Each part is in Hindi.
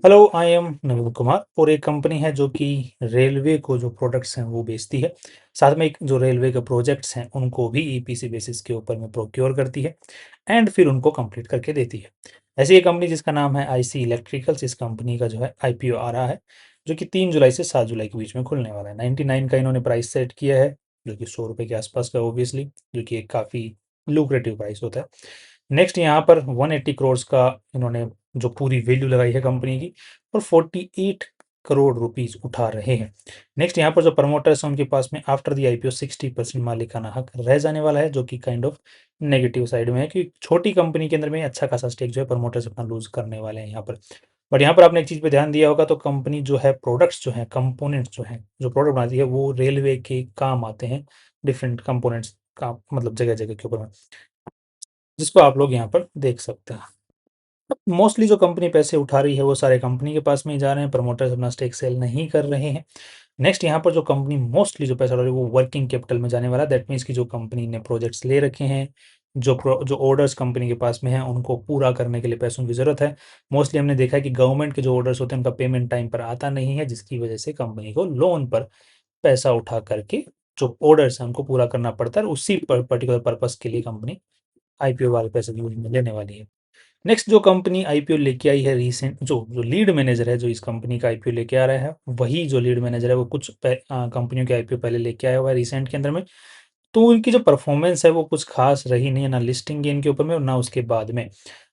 हेलो, आई एम नवीन कुमार और एक कंपनी है जो कि रेलवे को जो प्रोडक्ट्स हैं वो बेचती है। साथ में एक जो रेलवे के प्रोजेक्ट्स हैं उनको भी ईपीसी बेसिस के ऊपर में प्रोक्योर करती है एंड फिर उनको कंप्लीट करके देती है। ऐसी एक कंपनी जिसका नाम है आईसी इलेक्ट्रिकल्स। इस कंपनी का जो है आईपीओ आ रहा है जो कि 3 जुलाई से 7 जुलाई के बीच में खुलने वाला है। 99 का इन्होंने प्राइस सेट किया है जो कि 100 रुपये के आसपास का ओबियसली, जो कि एक काफ़ी लुक्रेटिव प्राइस होता है। नेक्स्ट यहाँ पर 180 करोड़ का इन्होंने जो पूरी वैल्यू लगाई है कंपनी की और 48 करोड़ रुपीस उठा रहे हैं। नेक्स्ट यहाँ पर जो प्रमोटर्स हैं उनके पास में आफ्टर दी आईपीओ 60% मालिकाना हक रह जाने वाला है, जो कि काइंड ऑफ नेगेटिव साइड में है कि छोटी कंपनी के अंदर में अच्छा खासा स्टेक जो है प्रमोटर्स अपना लूज करने वाले हैं यहाँ पर। बट यहाँ पर आपने एक चीज़ पे ध्यान दिया होगा तो कंपनी जो है प्रोडक्ट्स जो हैं, कंपोनेंट्स जो हैं, जो प्रोडक्ट बनाती है वो रेलवे के काम आते हैं। डिफरेंट कंपोनेंट्स का मतलब जगह जगह के ऊपर में, जिसको आप लोग यहाँ पर देख सकते हैं। मोस्टली जो कंपनी पैसे उठा रही है वो सारे कंपनी के पास में ही जा रहे हैं, प्रमोटर्स अपना स्टेक सेल नहीं कर रहे हैं। नेक्स्ट यहाँ पर जो कंपनी मोस्टली जो पैसा उठा रही है वो वर्किंग कैपिटल में जाने वाला है। दैट मीन्स कि जो कंपनी ने प्रोजेक्ट्स ले रखे हैं, जो ऑर्डर्स कंपनी के पास में हैं उनको पूरा करने के लिए पैसों की ज़रूरत है। मोस्टली हमने देखा है कि गवर्नमेंट के जो ऑर्डर्स होते हैं उनका पेमेंट टाइम पर आता नहीं है, जिसकी वजह से कंपनी को लोन पर पैसा उठा करके जो ऑर्डर्स हैं उनको पूरा करना पड़ता है और उसी पर्टिकुलर पर्पज़ के लिए कंपनी आईपीओ वाले पैसे यूज में लेने वाली है। नेक्स्ट जो कंपनी आईपीओ लेके आई है रिसेंट, जो जो लीड मैनेजर है जो इस कंपनी का आईपीओ लेके आ रहा है, वही जो लीड मैनेजर है वो कुछ कंपनियों के आईपीओ पहले लेके आया हुआ है रिसेंट के अंदर में। तो उनकी जो परफॉर्मेंस है वो कुछ खास रही नहीं है, ना लिस्टिंग गेन के ऊपर में और ना उसके बाद में।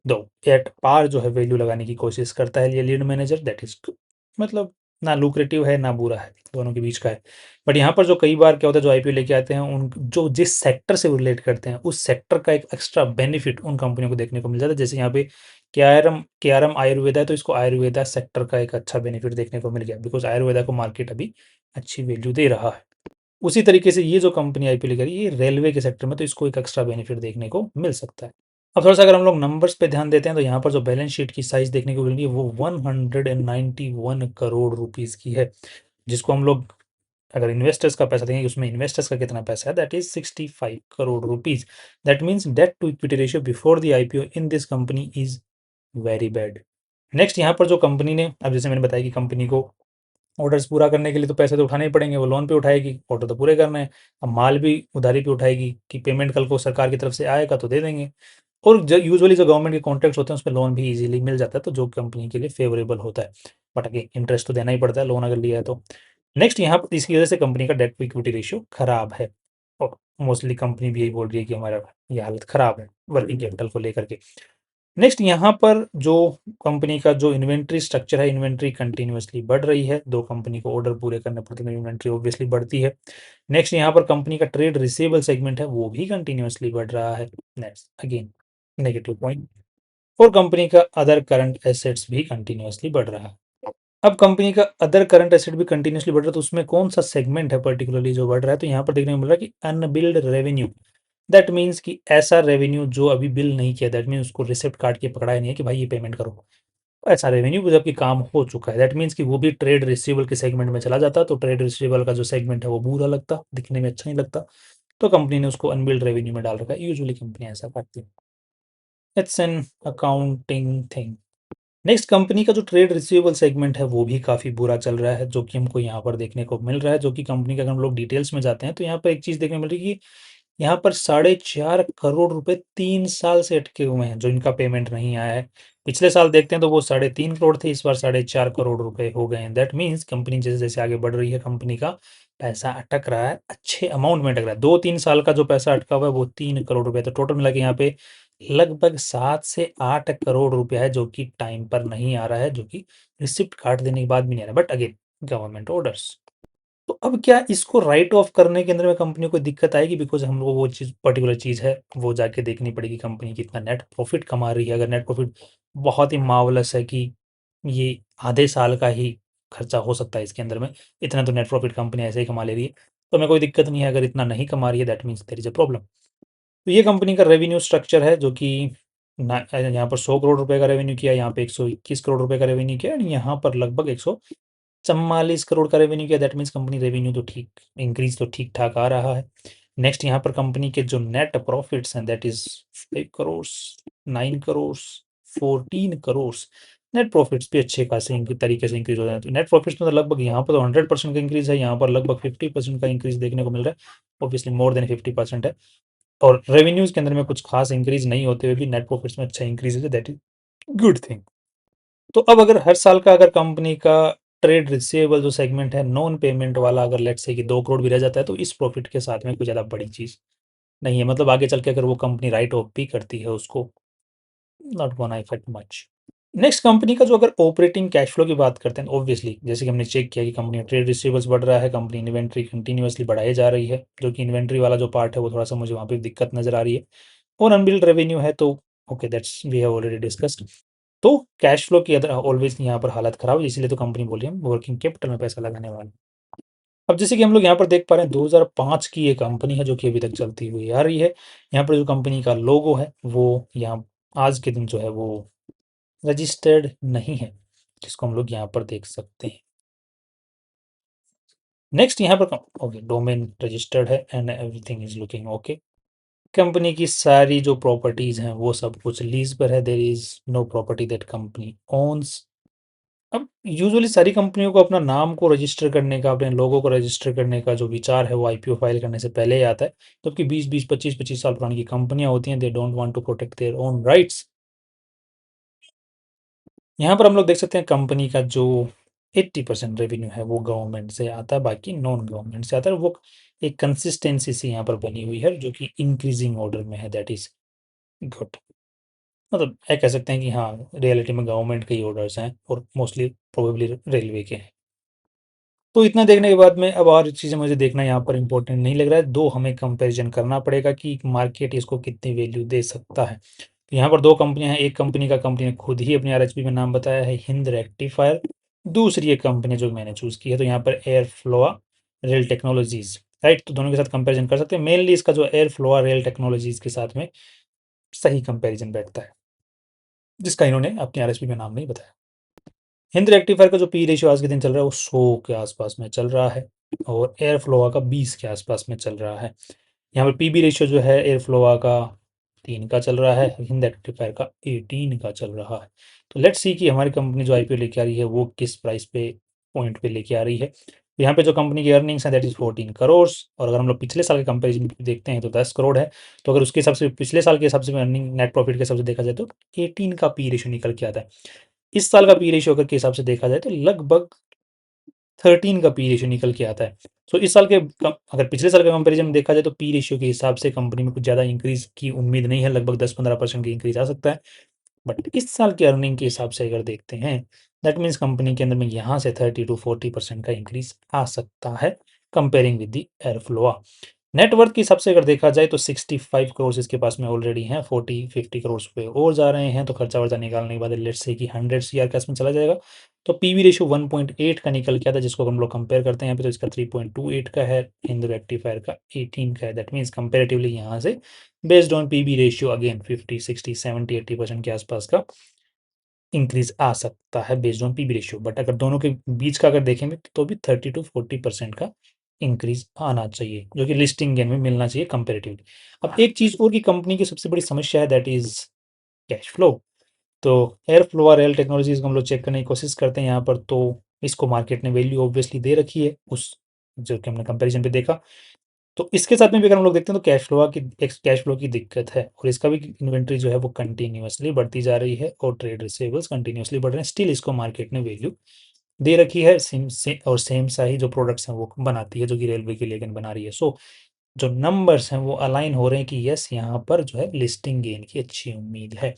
दो एट पार जो है वैल्यू लगाने की कोशिश करता है ये लीड मैनेजर, दैट इज मतलब ना लुक्रेटिव है ना बुरा है, दोनों के बीच का है। बट यहाँ पर जो कई बार क्या होता है, जो आईपीओ लेके आते हैं उन जो जिस सेक्टर से वो रिलेट करते हैं उस सेक्टर का एक एक्स्ट्रा बेनिफिट उन कंपनियों को देखने को मिल जाता है। जैसे यहाँ पे केआरएम आयुर्वेदा है तो इसको आयुर्वेदा सेक्टर का एक अच्छा बेनिफिट देखने को मिल गया, बिकॉज आयुर्वेदा को मार्केट अभी अच्छी वैल्यू दे रहा है। उसी तरीके से ये जो कंपनी आईपीओ लेकर ये रेलवे के सेक्टर में, तो इसको एक एक्स्ट्रा बेनिफिट देखने को मिल सकता है। अब थोड़ा सा अगर हम लोग नंबर्स पे ध्यान देते हैं तो यहाँ पर जो बैलेंस शीट की साइज देखने को मिल रही है वो 191 करोड़ रुपीस की है, जिसको हम लोग अगर इन्वेस्टर्स का पैसा देंगे उसमें इन्वेस्टर्स का कितना पैसा है, that is 65 crore rupees. That means debt to equity ratio before the IPO in this company is very bad. Next यहाँ पर जो कंपनी ने, अब जैसे मैंने बताया कि कंपनी को ऑर्डर्स पूरा करने के लिए तो पैसे तो उठाने ही पड़ेंगे, वो लोन पे उठाएगी, ऑर्डर तो पूरे करने हैं। अब माल भी उधारी पे उठाएगी कि पेमेंट कल को सरकार की तरफ से आएगा तो दे देंगे। और जो यूजुअली जो गवर्नमेंट के कॉन्ट्रैक्ट्स होते हैं उसमें लोन भी इजीली मिल जाता है, तो जो कंपनी के लिए फेवरेबल होता है। बट अगेन इंटरेस्ट तो देना ही पड़ता है लोन अगर लिया है तो। नेक्स्ट यहाँ पर इसकी वजह से कंपनी का डेट टू इक्विटी रेशियो खराब है और मोस्टली कंपनी भी यही बोल रही है कि हमारा ये हालत खराब है वर्किंग कैपिटल को लेकर के। नेक्स्ट यहाँ पर जो कंपनी का जो इन्वेंट्री स्ट्रक्चर है, इन्वेंट्री कंटिन्यूअसली बढ़ रही है, दो कंपनी को ऑर्डर पूरे करने पड़ते हैं, इन्वेंट्री ऑब्वियसली बढ़ती है। नेक्स्ट यहाँ पर कंपनी का ट्रेड रिसीवेबल सेगमेंट है वो भी कंटिन्यूअसली बढ़ रहा है, नेक्स्ट अगेन नेगेटिव पॉइंट। और कंपनी का अदर करंट एसेट्स भी कंटिन्यूअसली बढ़ रहा है। अब कंपनी का अदर करंट एसेट भी कंटिन्यूअसली बढ़ रहा है तो उसमें कौन सा सेगमेंट है पर्टिकुलरली जो बढ़ रहा है, तो यहाँ पर देखने को मिल रहा है कि अनबिल्ड रेवेन्यू। दैट मीन्स कि ऐसा रेवेन्यू जो अभी बिल नहीं किया, दैट मीन्स उसको रिसिप्ट काट के पकड़ाया नहीं है कि भाई ये पेमेंट करो। ऐसा रेवेन्यू जबकि काम हो चुका है, दैट मीन्स कि वो भी ट्रेड रिसीवेबल के सेगमेंट में चला जाता, तो ट्रेड रिसीवेबल का जो सेगमेंट है वो बुरा लगता, दिखने में अच्छा नहीं लगता, तो कंपनी ने उसको अनबिल्ड रेवेन्यू में डाल रखा है। यूजुअली कंपनी ऐसा करती है, it's an accounting thing. Next company का जो ट्रेड रिसीवेबल सेगमेंट है वो भी काफ़ी बुरा चल रहा है, जो कि हमको यहाँ पर देखने को मिल रहा है, जो कि कंपनी का अगर हम लोग डिटेल्स में जाते हैं तो यहाँ पर एक चीज़ देखने को मिल रही है कि यहाँ पर 4.5 करोड़ रुपए 3 साल से अटके हुए हैं जो इनका पेमेंट नहीं आया है। पिछले साल देखते हैं तो वो 3.5 करोड़ थे, इस बार 4.5 करोड़ रुपए हो गए हैं। दैट मीन्स कंपनी जैसे जैसे आगे बढ़ रही है कंपनी का पैसा अटक रहा है, अच्छे अमाउंट में अटक रहा है। 2-3 साल का जो पैसा अटका हुआ है वो 3 करोड़ रुपए, तो टोटल मिला के यहाँ पे लगभग 7 से 8 करोड़ रुपया है जो कि टाइम पर नहीं आ रहा है, जो कि रिसिप्ट काट देने के बाद भी नहीं आ रहा। बट अगेन गवर्नमेंट ऑर्डर्स, तो अब क्या इसको राइट ऑफ करने के अंदर में कंपनी को दिक्कत आएगी, बिकॉज हम लोग वो चीज़ पर्टिकुलर चीज़ है वो जाके देखनी पड़ेगी कंपनी कितना नेट प्रॉफिट कमा रही है। अगर नेट प्रॉफिट बहुत ही मार्वलस है कि ये आधे साल का ही खर्चा हो सकता है इसके अंदर में, इतना तो नेट प्रॉफिट कंपनी ऐसे ही कमा ले रही है, तो हमें कोई दिक्कत नहीं है। अगर इतना नहीं कमा रही है that means there is a problem. तो ये कंपनी का रेवेन्यू स्ट्रक्चर है जो कि यहाँ पर 100 करोड़ रुपए का रेवेन्यू किया, यहाँ पे 121 करोड़ रुपए का रेवेन्यू किया, और यहाँ पर लगभग 144 करोड़ का रेवेन्यू किया। दैट मीन्स कंपनी रेवेन्यू तो ठीक, इंक्रीज तो ठीक ठाक आ रहा है। नेक्स्ट यहाँ पर कंपनी के जो नेट प्रॉफिट्स हैं that is 5 crore, 9 crore, 14 crore, net profits भी अच्छे खासे तरीके से इंक्रीज हो जाए। तो नेट प्रॉफिट्स में तो लगभग यहाँ पर तो 100% का इंक्रीज है, यहाँ पर लगभग 50% का इंक्रीज देखने को मिल रहा है। ऑब्वियसली मोर देन 50% है। और रेवेन्यूज के अंदर में कुछ खास इंक्रीज नहीं होते हुए भी नेट प्रॉफिट्स में अच्छा इंक्रीज है, दैट इज गुड थिंग। तो अब अगर हर साल का अगर कंपनी का ट्रेड रिसीवेबल जो सेगमेंट है नॉन पेमेंट वाला, अगर लेट्स से कि 2 करोड़ भी रह जाता है, तो इस प्रॉफिट के साथ में कोई ज़्यादा बड़ी चीज़ नहीं है। मतलब आगे चल के अगर वो कंपनी राइट ऑफ भी करती है उसको, not gonna effect much. Next company का जो अगर ऑपरेटिंग कैश फ्लो की बात करते हैं, ऑब्वियसली जैसे कि हमने चेक किया कि कंपनी ट्रेड रिसीवेबल्स बढ़ रहा है, कंपनी इन्वेंट्री कंटिन्यूअसली बढ़ाई जा रही है, जो कि इन्वेंट्री वाला जो पार्ट है वो थोड़ा सा मुझे वहाँ पे दिक्कत नजर आ रही है। और अनबिल्ड रेवेन्यू है, तो okay that's we have already discussed. तो कैश फ्लो की अदर ऑलवेज यहाँ पर हालत खराब है, इसीलिए तो कंपनी बोली हम वर्किंग कैपिटल में पैसा लगाने वाले। अब जैसे कि हम लोग यहाँ पर देख पा रहे हैं 2005 की ये कंपनी है जो कि अभी तक चलती हुई आ रही है। यहाँ पर जो कंपनी का लोगो है वो यहाँ आज के दिन जो है वो रजिस्टर्ड नहीं है, जिसको हम लोग यहाँ पर देख सकते हैं। नेक्स्ट यहाँ पर ओके डोमेन रजिस्टर्ड है and everything is looking okay. Company की सारी जो प्रॉपर्टीज हैं वो सब कुछ लीज पर है, there is no property that company owns. अब यूजुअली सारी कंपनियों को अपना नाम को रजिस्टर करने का, अपने लोगों को रजिस्टर करने का जो विचार है वो आईपीओ फाइल करने से पहले ही आता है। जबकि 20-20, 25-25 साल पुरानी की कंपनियां होती हैं, they don't want to protect their own rights. यहाँ पर हम लोग देख सकते हैं कंपनी का जो 80% रेवेन्यू है वो गवर्नमेंट से आता है, बाकी नॉन गवर्नमेंट से आता है। वो एक कंसिस्टेंसी से यहाँ पर बनी हुई है जो कि इंक्रीजिंग ऑर्डर में है, दैट इज गुड। मतलब ये कह सकते हैं कि हाँ रियलिटी में गवर्नमेंट के ही ऑर्डर्स हैं और मोस्टली प्रोबेबली रेलवे के हैं। तो इतना देखने के बाद में अब और चीज़ें मुझे देखना यहाँ पर इम्पोर्टेंट नहीं लग रहा है। दो हमें कंपैरिजन करना पड़ेगा कि मार्केट इसको कितनी वैल्यू दे सकता है। तो यहाँ पर दो कंपनियां हैं, एक कंपनी का कंपनी ने खुद ही अपने आरएचपी में नाम बताया है हिंद रेक्टिफायर। दूसरी एक कंपनी जो मैंने चूज़ की है, तो यहाँ पर एयर फ्लोआ रेल टेक्नोलॉजीज, राइट। तो दोनों के साथ कंपेरिजन कर सकते हैं। मेनली इसका जो एयर फ्लोआ रेल टेक्नोलॉजीज के साथ में सही कंपेरिजन बैठता है, जिसका इन्होंने अपने आरएचपी में नाम नहीं बताया। हिंद रेक्टिफायर का जो पी रेशियो आज के दिन चल रहा है वो 100 के आसपास में चल रहा है और एयर फ्लोआ का 20 के आसपास में चल रहा है। यहाँ पर पीबी रेशियो जो है एयर फ्लोआ का 3 का चल रहा है, हिंद रेक्टिफायर का 18 का चल रहा है। तो लेट्स सी कि हमारी कंपनी जो आईपीओ लेके आ रही है वो किस प्राइस पे पॉइंट पे लेके आ रही है। तो यहाँ पे जो कंपनी की अर्निंग्स है दैट इज 14 करोड़, और अगर हम लोग पिछले साल के कंपेरिजन देखते हैं तो 10 करोड़ है। तो अगर उसके हिसाब से पिछले साल के हिसाब से अर्निंग नेट प्रॉफिट के हिसाब से देखा जाए तो 18 का पी रेशियो निकल के आता है। इस साल का पी रेशियो अगर के हिसाब से देखा जाए तो लगभग 13 का पी रेशियो निकल के आता है। सो इस साल के अगर पिछले साल के कंपैरिजन में देखा जाए तो पी रेशियो के हिसाब से कंपनी में कुछ ज़्यादा इंक्रीज की उम्मीद नहीं है, लगभग 10-15% की इंक्रीज आ सकता है। बट इस साल की अर्निंग के हिसाब से अगर देखते हैं, दैट मीन्स कंपनी के अंदर में यहाँ से 30-40% का इंक्रीज आ सकता है कंपेयरिंग विद द एयरफ्लोआ। नेटवर्थ के हिसाब से अगर देखा जाए तो 65 करोड़ इसके पास में ऑलरेडी हैं, 40-50 करोड़ पे और जा रहे हैं। तो खर्चा वर्चा निकालने के बाद लेट्स से कि 100 सीआर के आसपास चला जाएगा। तो पीवी रेशियो 1.8 का निकल के आता है, जिसको हम लोग कंपेयर करते हैं यहाँ पे तो इसका 3.28 का है, हिंद रेक्टिफायर का 18 का है। दैट मीन्स कंपेरेटिवली यहाँ से based on PV ratio again 50-60-70-80% के आसपास का इंक्रीज आ सकता है based on PB ratio. But अगर दोनों के बीच का अगर देखेंगे तो भी 30-40% का इंक्रीज आना चाहिए, जो कि लिस्टिंग गेन में मिलना चाहिए कंपेरेटिवली। अब एक चीज और की कंपनी की सबसे बड़ी समस्या है दैट इज कैश फ्लो। तो एयर फ्लो और रेल टेक्नोलॉजीज को हम लोग चेक करने की कोशिश करते हैं यहाँ पर, तो इसको मार्केट ने वैल्यू ऑब्वियसली दे रखी है उस जो कि हमने कंपेरिजन पे देखा। तो इसके साथ में भी अगर हम लोग देखते हैं तो कैश फ्लो की दिक्कत है, और इसका भी इन्वेंट्री जो है वो कंटिन्यूअसली बढ़ती जा रही है और ट्रेड रिसीवेबल्स कंटिन्यूअसली बढ़ रहे हैं। स्टिल इसको मार्केट ने वैल्यू दे रखी है, और सेम सा ही जो प्रोडक्ट्स हैं वो बनाती है, जो कि रेलवे के लिए बना रही है। सो जो नंबर्स हैं वो अलाइन हो रहे हैं कि यस यहाँ पर जो है लिस्टिंग गेन की अच्छी उम्मीद है।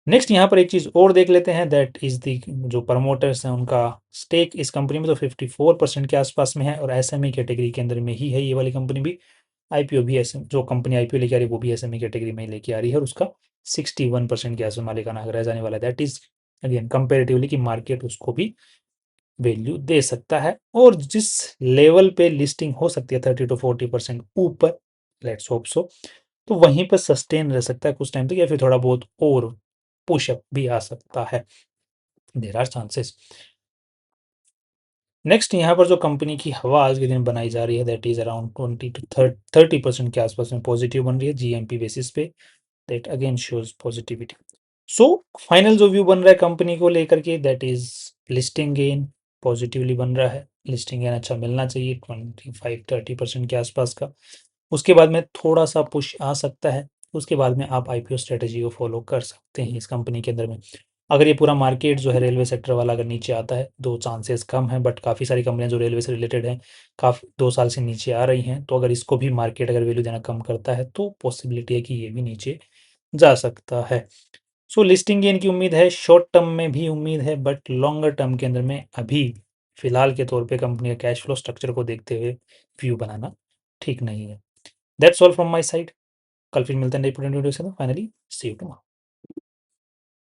नेक्स्ट यहाँ पर एक चीज़ और देख लेते हैं, दैट इज दी जो प्रमोटर्स हैं उनका स्टेक इस कंपनी में तो 54% के आसपास में है, और एसएमई कैटेगरी के अंदर में ही है ये वाली कंपनी भी। आईपीओ भी एस जो कंपनी आईपीओ लेके आ रही है वो भी एसएमई कैटेगरी में ही लेके आ रही है, और उसका 61% के आसपास मालिकाना हक रह जाने वाला है। दैट इज अगेन कंपेरेटिवली कि मार्केट उसको भी वैल्यू दे सकता है, और जिस लेवल पे लिस्टिंग हो सकती है 30-40% ऊपर, लेट्स होप सो, तो वहीं पर सस्टेन रह सकता है कुछ टाइम तक, या फिर थोड़ा बहुत और पुशअप भी आ सकता है, देर आर चांसेस। नेक्स्ट यहाँ पर जो कंपनी की हवा आज के दिन बनाई जा रही है दैट इज अराउंड 20-30% के आसपास में पॉजिटिव बन रही है जीएमपी बेसिस पे, that again shows positivity. So final जो व्यू बन रहा है कंपनी को लेकर के, that is listing gain positively बन रहा है। लिस्टिंग गेन अच्छा मिलना चाहिए 25-30% के आसपास का। उसके बाद में थोड़ा सा पुश आ सकता है, उसके बाद में आप आईपीओ स्ट्रेटेजी को फॉलो कर सकते हैं इस कंपनी के अंदर में। अगर ये पूरा मार्केट जो है रेलवे सेक्टर वाला अगर नीचे आता है, दो चांसेस कम है, बट काफ़ी सारी कंपनियां जो रेलवे से रिलेटेड हैं काफ़ी 2 साल से नीचे आ रही हैं, तो अगर इसको भी मार्केट अगर वैल्यू देना कम करता है तो पॉसिबिलिटी है कि ये भी नीचे जा सकता है। सो लिस्टिंग गेन की उम्मीद है, शॉर्ट टर्म में भी उम्मीद है, बट लॉन्गर टर्म के अंदर में अभी फिलहाल के तौर पे कंपनी का कैश फ्लो स्ट्रक्चर को देखते हुए व्यू बनाना ठीक नहीं है। That's all from my side. कल फिर मिलते हैं नई वीडियो से। Finally see you tomorrow.